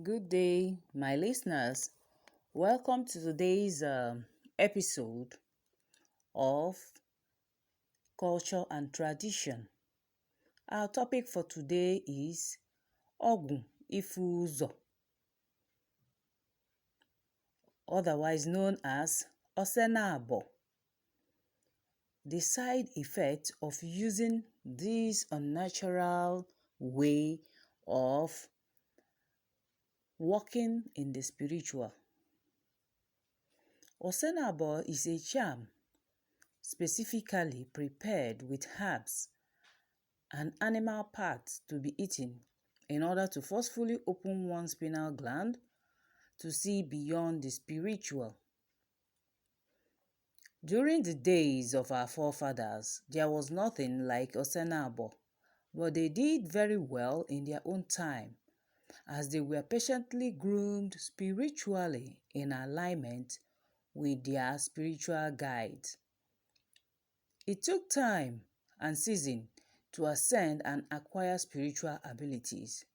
Good day, my listeners. Welcome to today's episode of Culture and Tradition. Our topic for today is Ọgwụ Ịfụzo, otherwise known as OSENABO. The side effect of using this unnatural way of walking in the spiritual. OSENABO is a charm specifically prepared with herbs and animal parts to be eaten in order to forcefully open one's pineal gland to see beyond the spiritual. During the days of our forefathers, there was nothing like OSENABO, but they did very well in their own time, as they were patiently groomed spiritually in alignment with their spiritual guides. It took time and season to ascend and acquire spiritual abilities.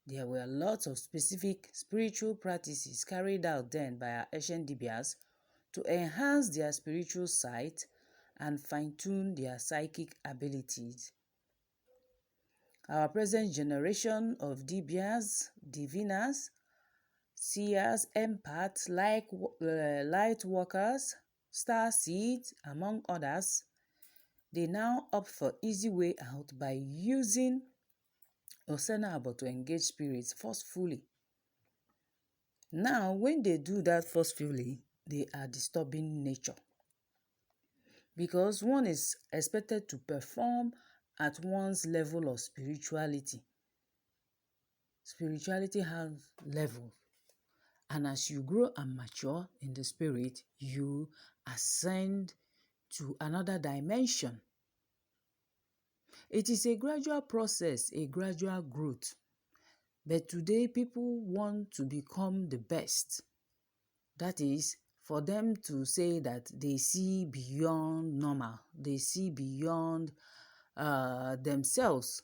There were lots of specific spiritual practices carried out then by our ancient Dibias to enhance their spiritual sight and fine-tune their psychic abilities. Our present generation of Dibias, Divinas, seers, empaths, light workers, star seeds, among others, they now opt for easy way out by using OSENABO to engage spirits forcefully. Now, when they do that forcefully, they are disturbing nature, because one is expected to perform at one's level of spirituality. Spirituality has levels, and as you grow and mature in the spirit, you ascend to another dimension. It is a gradual process, a gradual growth. But today, people want to become the best. That is, for them to say that they see beyond normal, they see beyond themselves.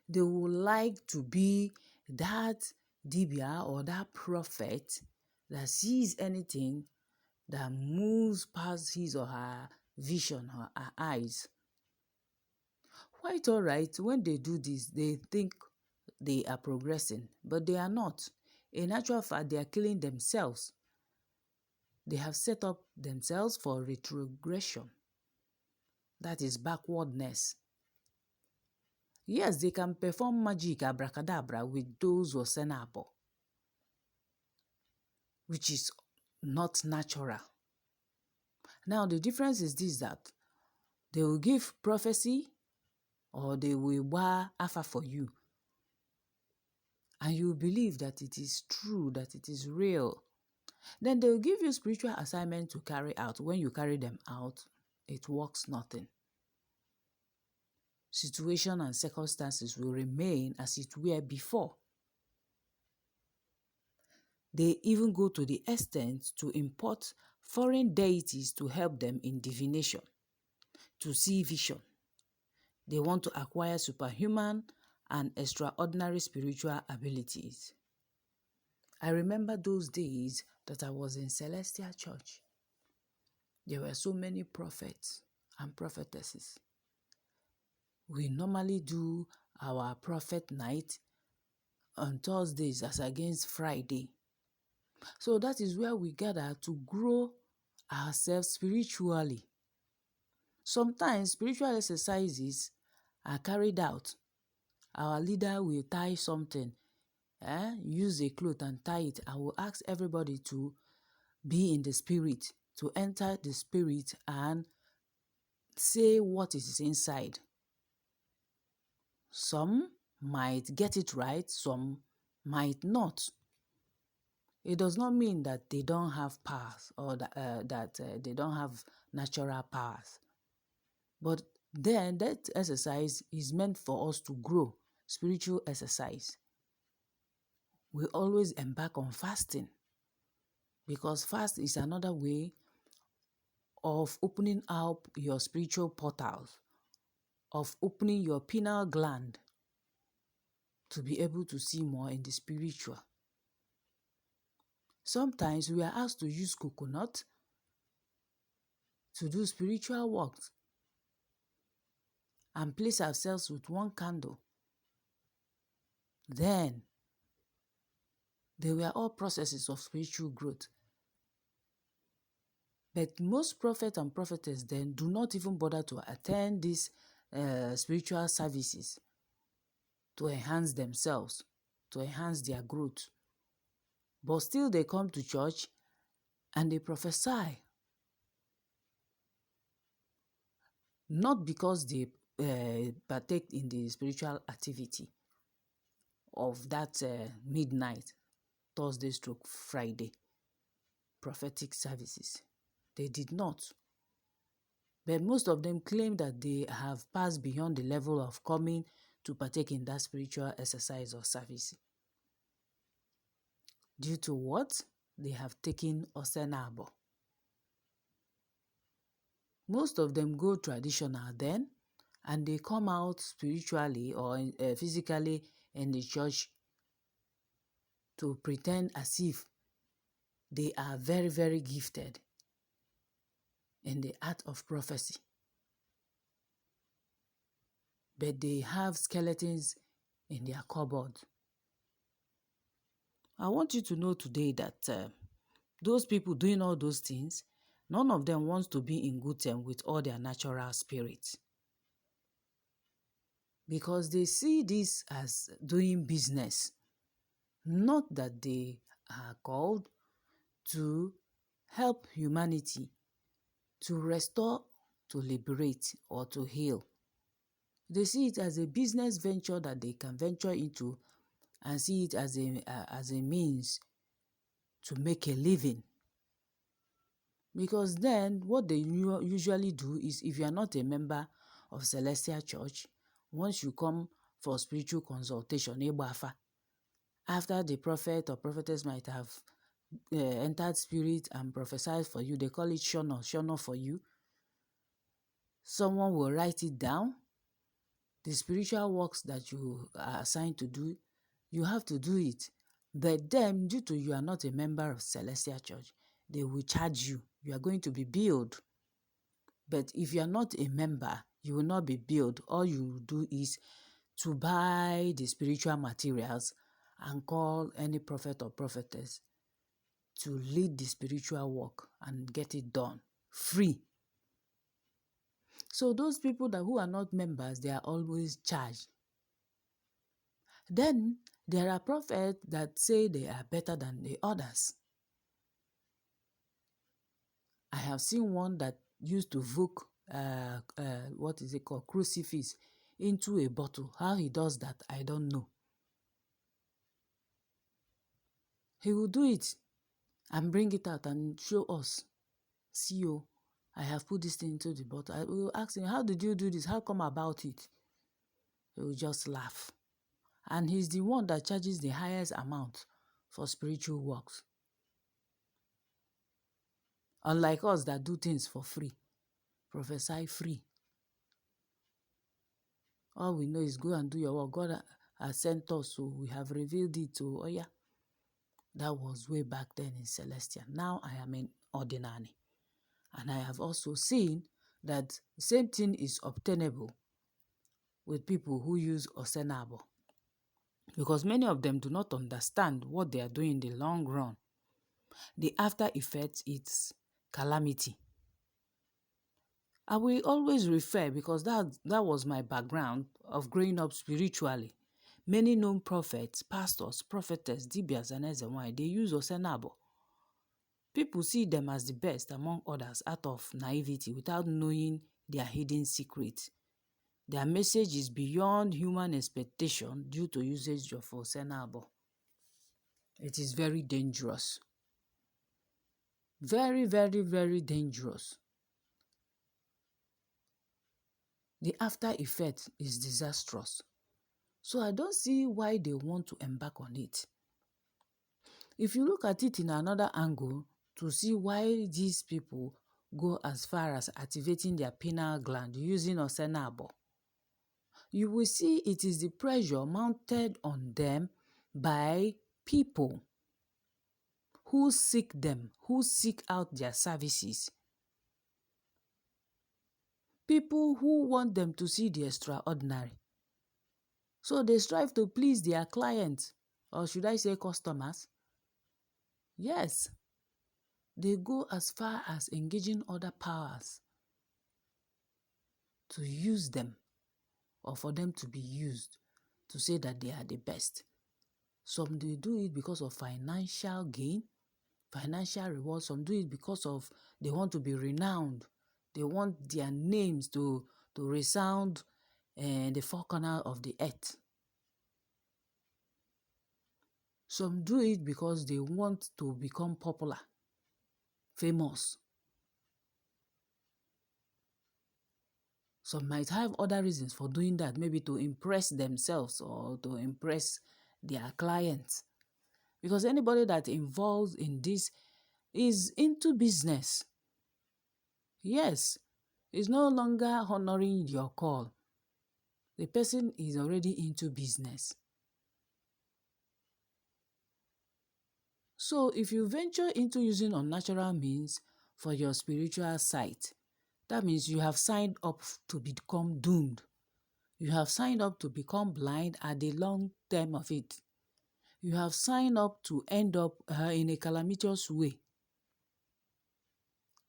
They would like to be that Dibia or that prophet that sees anything that moves past his or her vision or her eyes. Quite all right, when they do this, they think they are progressing, but they are not. In actual fact, they are killing themselves. They have set up themselves for retrogression. That is backwardness. Yes, they can perform magic, abracadabra, with those OSENABO, which is not natural. Now, the difference is this, that they will give prophecy or they will wa afa for you. And you believe that it is true, that it is real. Then they will give you spiritual assignment to carry out. When you carry them out, it works nothing. Situation and circumstances will remain as it were before. They even go to the extent to import foreign deities to help them in divination, to see vision. They want to acquire superhuman and extraordinary spiritual abilities. I remember those days that I was in Celestial Church. There were so many prophets and prophetesses. We normally do our prophet night on Thursdays as against Friday. So that is where we gather to grow ourselves spiritually. Sometimes spiritual exercises are carried out. Our leader will tie something, use a cloth and tie it. I will ask everybody to be in the spirit, to enter the spirit and say what is inside. Some might get it right, some might not. It does not mean that they don't have powers or that they don't have natural powers. But then that exercise is meant for us to grow, spiritual exercise. We always embark on fasting, because fast is another way of opening up your spiritual portals, of opening your pineal gland to be able to see more in the spiritual. Sometimes we are asked to use coconut to do spiritual work and place ourselves with one candle. Then, they were all processes of spiritual growth. But most prophets and prophetess then do not even bother to attend these spiritual services to enhance themselves, to enhance their growth. But still they come to church and they prophesy. Not because they partake in the spiritual activity of that midnight, Thursday stroke Friday, prophetic services. They did not. But most of them claim that they have passed beyond the level of coming to partake in that spiritual exercise or service. Due to what? They have taken OSENABO. Most of them go traditional then, and they come out spiritually or physically in the church to pretend as if they are very, very gifted in the art of prophecy. But they have skeletons in their cupboard. I want you to know today that those people doing all those things, none of them wants to be in good terms with all their natural spirits. Because they see this as doing business, not that they are called to help humanity, to restore, to liberate, or to heal. They see it as a business venture that they can venture into and see it as a means to make a living. Because then what they usually do is, if you are not a member of Celestial Church, once you come for spiritual consultation, after the prophet or prophetess might have entered spirit and prophesied for you, they call it shono for you. Someone will write it down. The spiritual works that you are assigned to do, you have to do it. But then, due to you are not a member of Celestial Church, they will charge you. You are going to be billed. But if you are not a member, you will not be billed. All you will do is to buy the spiritual materials and call any prophet or prophetess to lead the spiritual work and get it done free. So those people who are not members, they are always charged. Then there are prophets that say they are better than the others. I have seen one that used to hook crucifix into a bottle. How he does that, I don't know. He will do it and bring it out and show us. See you, I have put this thing into the bottle. I will ask him, how did you do this? How come about it? He will just laugh. And he's the one that charges the highest amount for spiritual works. Unlike us that do things for free, prophesy free. All we know is go and do your work. God has sent us, so we have revealed it to Oya. That was way back then in Celestial. Now I am in Ordinary. And I have also seen that the same thing is obtainable with people who use OSENABO. Because many of them do not understand what they are doing in the long run. The after effect is calamity. I will always refer, because that was my background of growing up spiritually. Many known prophets, pastors, prophetess, dibias, and Ezewai, they use OSENABO. People see them as the best among others out of naivety without knowing their hidden secrets. Their message is beyond human expectation due to usage of OSENABO. It is very dangerous. Very, very, very dangerous. The after effect is disastrous. So I don't see why they want to embark on it. If you look at it in another angle, to see why these people go as far as activating their pineal gland using OSENABO, you will see it is the pressure mounted on them by people who seek them, who seek out their services. People who want them to see the extraordinary. So they strive to please their clients, or should I say customers? Yes, they go as far as engaging other powers to use them, or for them to be used, to say that they are the best. Some they do it because of financial gain, financial reward. Some do it because of they want to be renowned. They want their names to resound in the four corners of the earth. Some do it because they want to become popular, famous. Some might have other reasons for doing that, maybe to impress themselves or to impress their clients. Because anybody that involved in this is into business. Yes, it's no longer honoring your call. The person is already into business. So if you venture into using unnatural means for your spiritual sight, that means you have signed up to become doomed. You have signed up to become blind at the long term of it. You have signed up to end up in a calamitous way.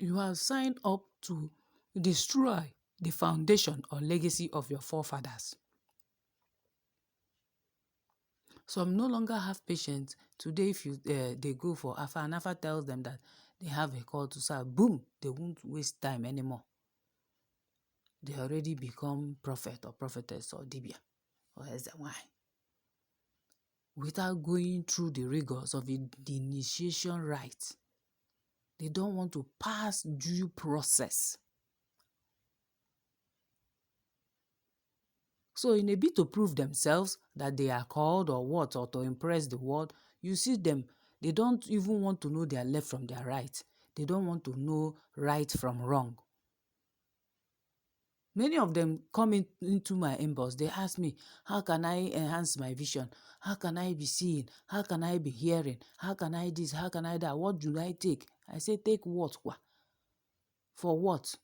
You have signed up to destroy the foundation or legacy of your forefathers. Some no longer have patience. Today, if they go for Alpha, and Alpha tells them that they have a call to serve, boom, they won't waste time anymore. They already become prophet or prophetess or dibia or why, without going through the rigors of the initiation rites. They don't want to pass due process. So in a bid to prove themselves that they are called or what, or to impress the world, you see them, they don't even want to know their left from their right. They don't want to know right from wrong. Many of them come into my inbox. They ask me, how can I enhance my vision? How can I be seeing? How can I be hearing? How can I this? How can I that? What do I take? I say, take what? For what?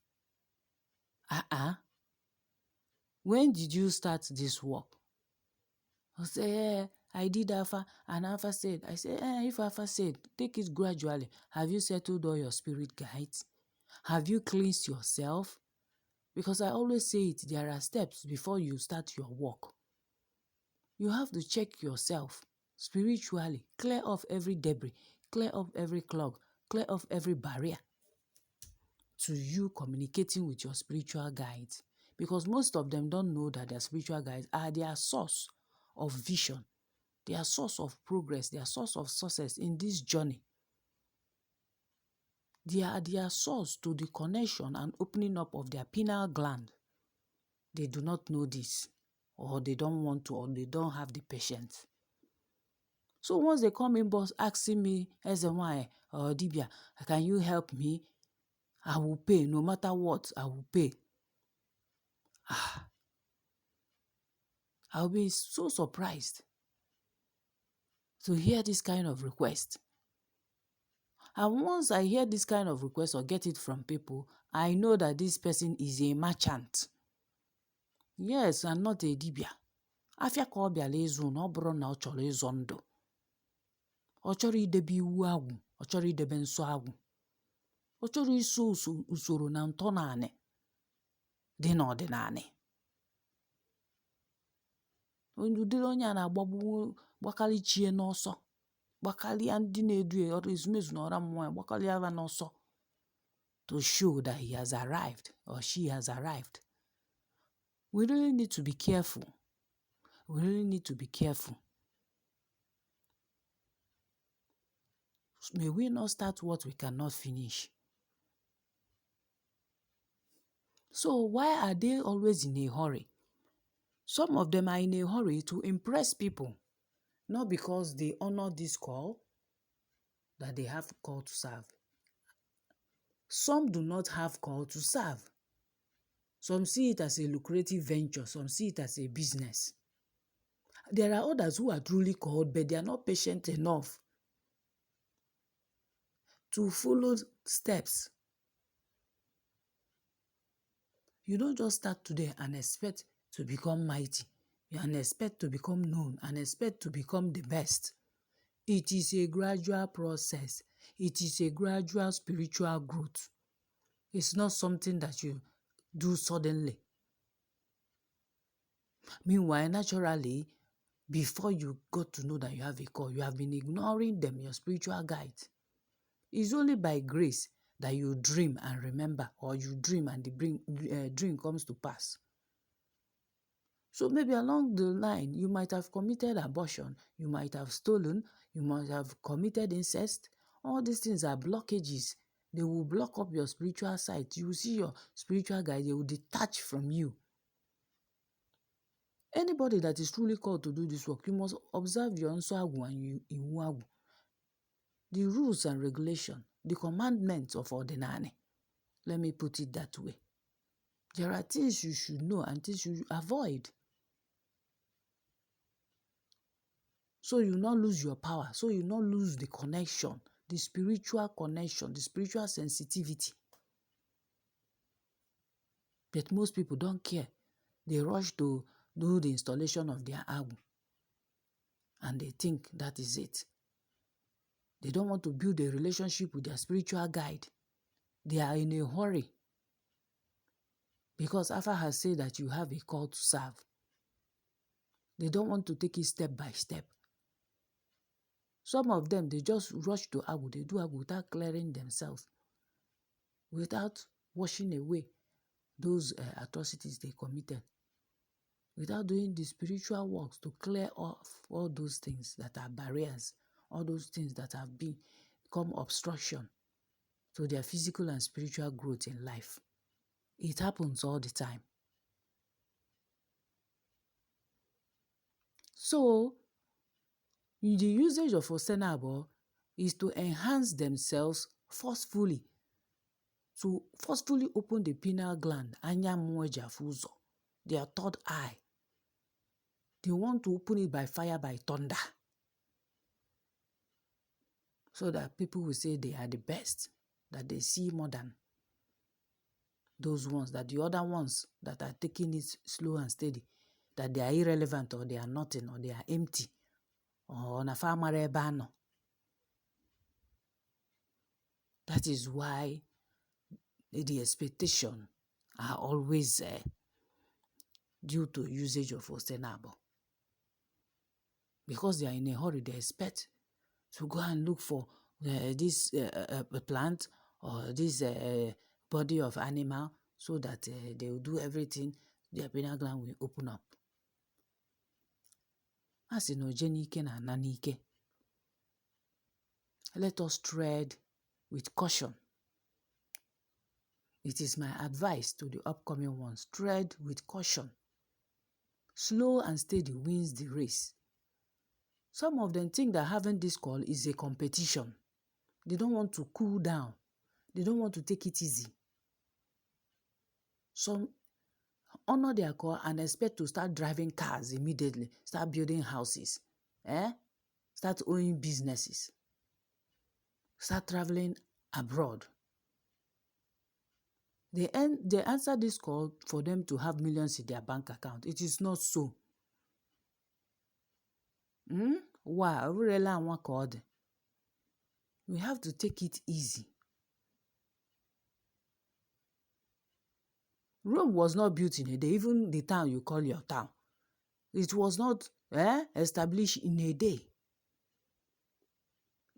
When did you start this work? I say, I did Alpha, and Alpha said. I say, if Alpha said, take it gradually. Have you settled all your spirit guides? Have you cleansed yourself? Because I always say it, there are steps before you start your work. You have to check yourself spiritually, clear off every debris, clear off every clog, clear off every barrier to you communicating with your spiritual guides. Because most of them don't know that their spiritual guides are their source of vision, their source of progress, their source of success in this journey. They are their source to the connection and opening up of their pineal gland. They do not know this, or they don't want to, or they don't have the patience. So once they come in, boss, asking me, SMY or Dibia, can you help me? I will pay, no matter what, I will pay. I'll be so surprised to hear this kind of request. And once I hear this kind of request or get it from people, I know that this person is a merchant. Yes, and not a dibia. Afia ka ọ bịara ịzụ na ọ bụrụ na ọ chọrọ ịzọ ndụ. Ọ chọrọ idebe iwu agwụ, ọ chọrọ idebe nsọ agwụ. Ọ chọrọ iso usoro na ntọnaanị dị n'ọdịnanị. Ụdịrị onye a na-agbagbu gbakarị chie n'ọsọ. Gbakarịa ndị na-edu ọrụ ezumezu na ọra mmụọ, gbakarịa ya n'ọsọ, to show that he has arrived or she has arrived. We really need to be careful. We really need to be careful. May we not start what we cannot finish. So why are they always in a hurry? Some of them are in a hurry to impress people, not because they honor this call that they have call to serve. Some do not have call to serve. Some see it as a lucrative venture. Some see it as a business. There are others who are truly called, but they are not patient enough to follow steps. You don't just start today and expect to become mighty, and expect to become known, and expect to become the best. It is a gradual process. It is a gradual spiritual growth. It's not something that you do suddenly. Meanwhile, naturally, before you got to know that you have a call, you have been ignoring them, your spiritual guides. It's only by grace that you dream and remember, or you dream and the dream comes to pass. So maybe along the line, you might have committed abortion, you might have stolen, you might have committed incest. All these things are blockages. They will block up your spiritual sight. You will see your spiritual guide, they will detach from you. Anybody that is truly called to do this work, you must observe your Ọgwụ and Ọgwụ. The rules and regulations, the commandments of ordinary. Let me put it that way. There are things you should know and things you should avoid. So you not lose your power. So you not lose the connection, the spiritual connection, the spiritual sensitivity. But most people don't care. They rush to do the installation of their Ọgwụ. And they think that is it. They don't want to build a relationship with their spiritual guide. They are in a hurry. Because Alpha has said that you have a call to serve. They don't want to take it step by step. Some of them, they just rush to Ọgwụ. They do Ọgwụ without clearing themselves, without washing away those atrocities they committed, without doing the spiritual works to clear off all those things that are barriers, all those things that have become obstruction to their physical and spiritual growth in life. It happens all the time. So, the usage of OSENABO is to enhance themselves forcefully, to forcefully open the pineal gland, Ịfụzo, their third eye. They want to open it by fire, by thunder, so that people will say they are the best, that they see more than those ones, that the other ones that are taking it slow and steady, that they are irrelevant, or they are nothing, or they are empty, or na famare bano. That is why the expectation are always due to usage of OSENABO. Because they are in a hurry, they expect to go and look for this plant or this body of animal, so that they will do everything, their pineal gland will open up. As in ojenike na nanike. Let us tread with caution. It is my advice to the upcoming ones. Tread with caution. Slow and steady wins the race. Some of them think that having this call is a competition. They don't want to cool down. They don't want to take it easy. Some honor their call and expect to start driving cars immediately, start building houses, start owning businesses, start traveling abroad. They answer this call for them to have millions in their bank account. It is not so. Wow, we have to take it easy. Rome was not built in a day, even the town you call your town. It was not established in a day.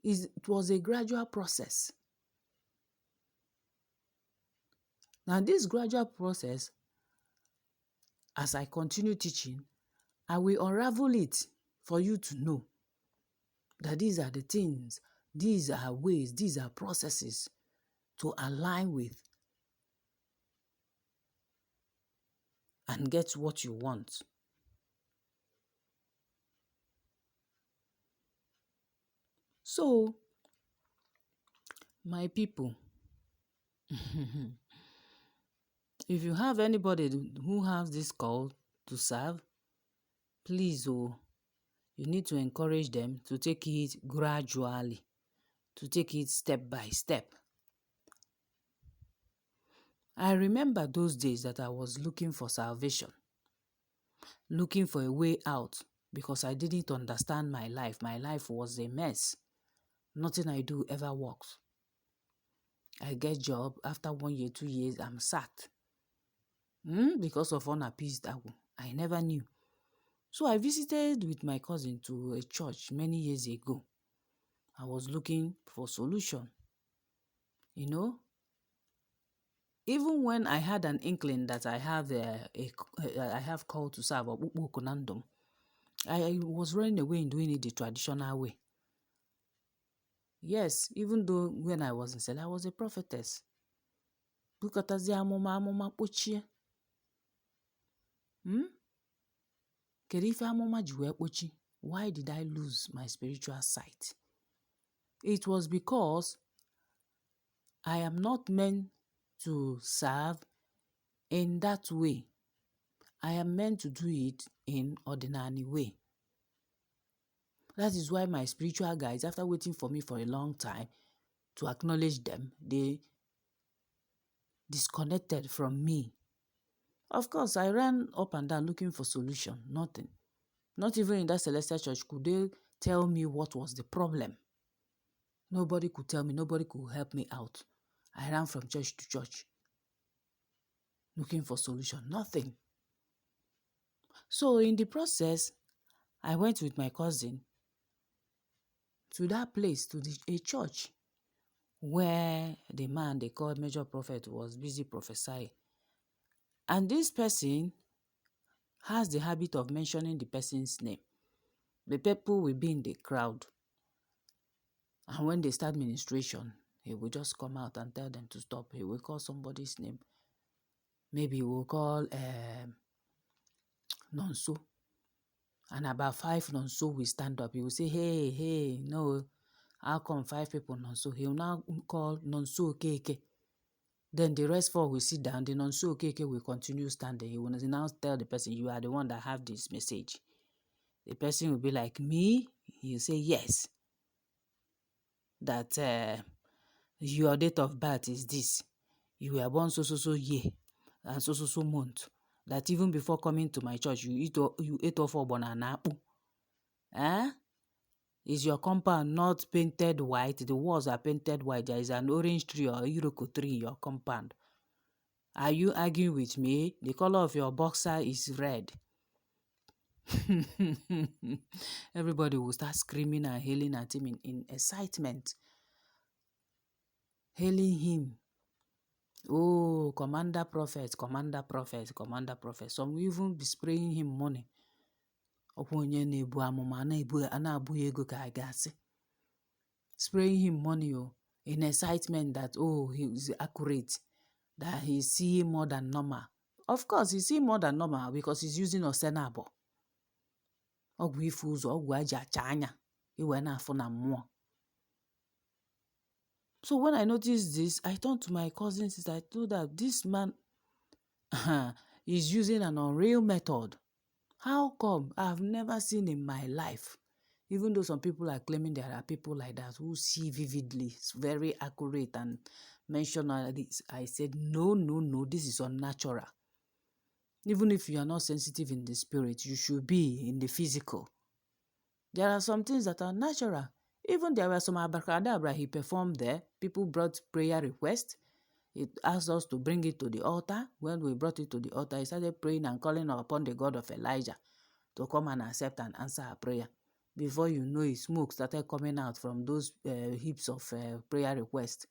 It was a gradual process. Now, this gradual process, as I continue teaching, I will unravel it for you to know that these are the things, these are ways, these are processes to align with and get what you want. So, my people, If you have anybody who has this call to serve, please, you need to encourage them to take it gradually, to take it step by step. I remember those days that I was looking for salvation, looking for a way out, because I didn't understand my life. My life was a mess. Nothing I do ever works. I get job, after 1 year, 2 years, I'm sacked. Because of unappeased Agwụ. I never knew. So I visited with my cousin to a church many years ago. I was looking for solution. You know, even when I had an inkling that I have I have call to serve, I was running away and doing it the traditional way. Yes, even though when I was in Sel, I was a prophetess. Why did I lose my spiritual sight? It was because I am not meant to serve in that way. I am meant to do it in ordinary way. That is why my spiritual guides, after waiting for me for a long time to acknowledge them, they disconnected from me. Of course, I ran up and down looking for solution. Nothing. Not even in that Celestial Church could they tell me what was the problem. Nobody could tell me. Nobody could help me out. I ran from church to church looking for solution. Nothing. So in the process, I went with my cousin to that place, to a church, where the man they called Major Prophet was busy prophesying. And this person has the habit of mentioning the person's name. The people will be in the crowd. And when they start ministration, he will just come out and tell them to stop. He will call somebody's name. Maybe he will call Nonso. And about 5 Nonso will stand up. He will say, hey, no, how come 5 people Nonso? He will now call Nonso Keke. Then the rest 4 will sit down. The Nonso Keke will continue standing. He will now tell the person, you are the one that have this message. The person will be like, me? He will say, yes. That your date of birth is this. You were born so year and so month. That even before coming to my church, you ate off banana. Is your compound not painted white? The walls are painted white. There is an orange tree or a Iroko tree in your compound. Are you arguing with me? The color of your boxer is red. Everybody will start screaming and hailing at him in excitement. Hailing him. Oh, commander prophet, commander prophet, commander prophet. Some will even be spraying him money. Spraying him money in excitement that, oh, he is accurate, that he's seeing more than normal. Of course, he's seeing more than normal because he's using OSENABO. Ọgwụ Ịfụzo, ọgwụ aja chanya, iwe na afọ na mmụọ. So when I noticed this, I turned to my cousin sister. I told her, this man is using an unreal method. How come? I've never seen in my life. Even though some people are claiming there are people like that who see vividly, it's very accurate and mention all this. I said, no, this is unnatural. Even if you are not sensitive in the spirit, you should be in the physical. There are some things that are natural. Even there were some abracadabra he performed there. People brought prayer requests. He asked us to bring it to the altar. When we brought it to the altar, he started praying and calling upon the God of Elijah to come and accept and answer our prayer. Before you know it, smoke started coming out from those heaps of prayer requests.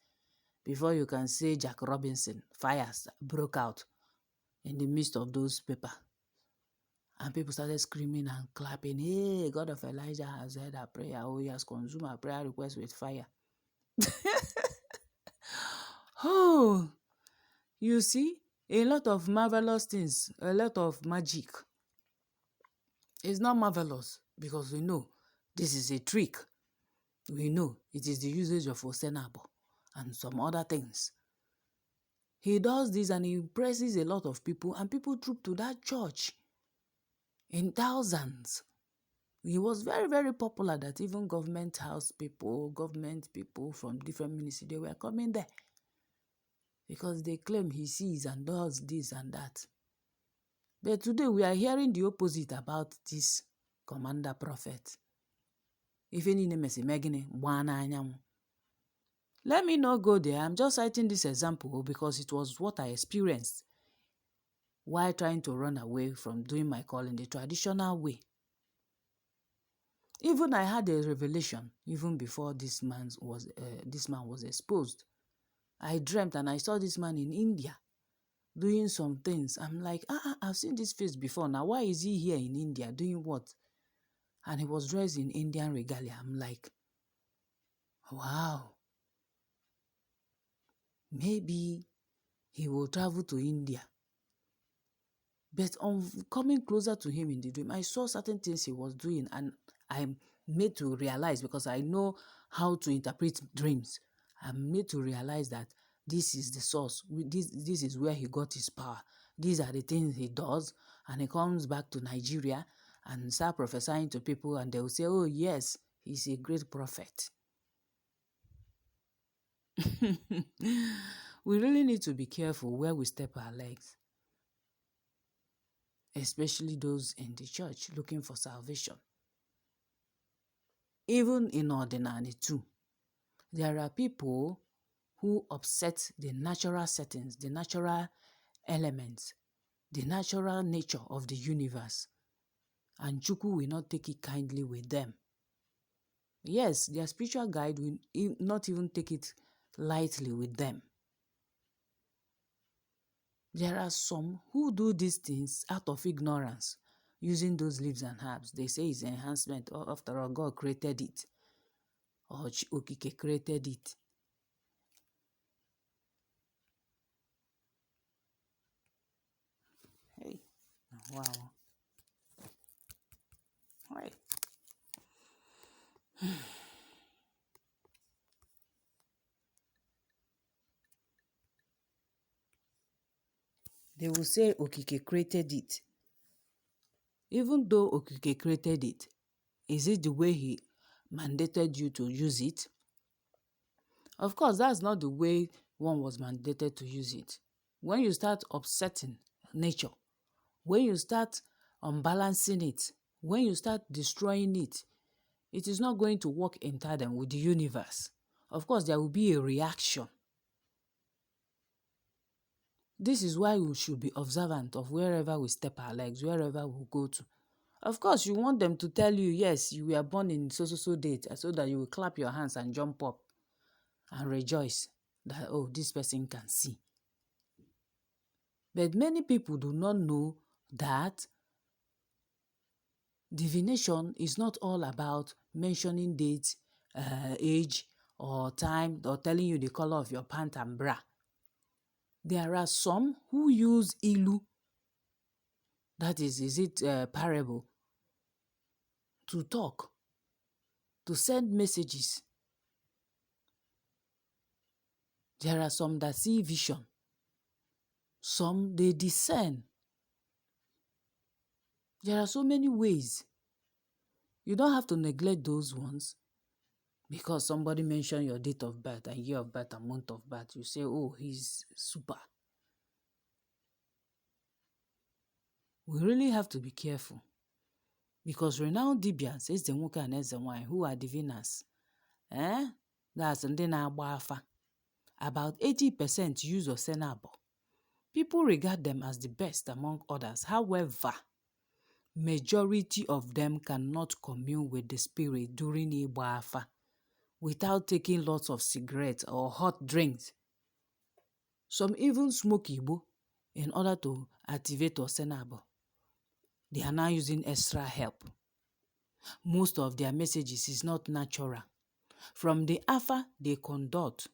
Before you can say Jack Robinson, fires broke out in the midst of those papers. And people started screaming and clapping. Hey, God of Elijah has heard our prayer. Oh, he has consumed our prayer request with fire. Oh, you see, a lot of marvelous things, a lot of magic. It's not marvelous because we know this is a trick. We know it is the usage of OSENABO and some other things. He does this and he impresses a lot of people, and people troop to that church in thousands. He was very, very popular that even government people from different ministries, they were coming there because they claim he sees and does this and that. But today we are hearing the opposite about this commander prophet. Let me not go there. I'm just citing this example because it was what I experienced while trying to run away from doing my calling the traditional way. Even I had a revelation even before this man was exposed. I dreamt and I saw this man in India doing some things. I'm like, I've seen this face before. Now, why is he here in India doing what? And he was dressed in Indian regalia. I'm like, wow. Maybe he will travel to India. But on coming closer to him in the dream, I saw certain things he was doing, and I'm made to realize, because I know how to interpret dreams, I'm made to realize that this is the source. This is where he got his power. These are the things he does, and he comes back to Nigeria and start prophesying to people, and they will say, oh yes, he's a great prophet. We really need to be careful where we step our legs, especially those in the church looking for salvation. Even in ordinary too, there are people who upset the natural settings, the natural elements, the natural nature of the universe, and Chukwu will not take it kindly with them. Yes, their spiritual guide will not even take it lightly with them. There are some who do these things out of ignorance, using those leaves and herbs. They say it's enhancement. After all, God created it. Or Okike created it. Hey, wow. Right. They will say Okike created it. Even though Okike created it, is it the way he mandated you to use it? Of course, that's not the way one was mandated to use it. When you start upsetting nature, when you start unbalancing it, when you start destroying it, it is not going to work in tandem with the universe. Of course, there will be a reaction. This is why we should be observant of wherever we step our legs, wherever we go to. Of course, you want them to tell you, yes, you were born in so date, so that you will clap your hands and jump up and rejoice that, oh, this person can see. But many people do not know that divination is not all about mentioning dates, age, or time, or telling you the color of your pant and bra. There are some who use ilu, that is it parable, to talk, to send messages. There are some that see vision. Some, they discern. There are so many ways. You don't have to neglect those ones because somebody mentioned your date of birth and year of birth and month of birth. You say, oh, he's super. We really have to be careful because renowned Dibians, Eze Nwoke and Eze Nwanyị, who are diviners, that's ndị na-agba afa. About 80% use OSENABO. People regard them as the best among others. However, majority of them cannot commune with the spirit during Igba Afa without taking lots of cigarettes or hot drinks. Some even smoke Igbo in order to activate OSENABO. They are now using extra help. Most of their messages is not natural. From the Afa they conduct,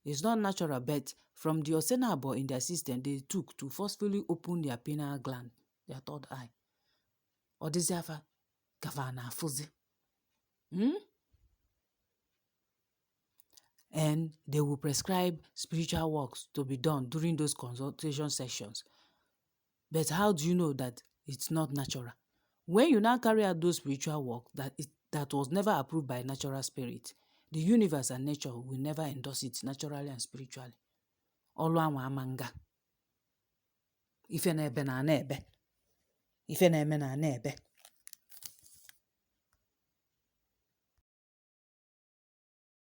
it's not natural, but from the OSENABO in their system, they took to forcefully open their pineal gland, their third eye. Or this Afa, Gavana Ịfụzo. and they will prescribe spiritual works to be done during those consultation sessions. But how do you know that it's not natural? When you now carry out those spiritual work that was never approved by natural spirit, the universe and nature will never endorse it naturally and spiritually. Ọlụ anwa amanga. Ife na-ebe na ana ebe. Ife na-eme na ana ebe.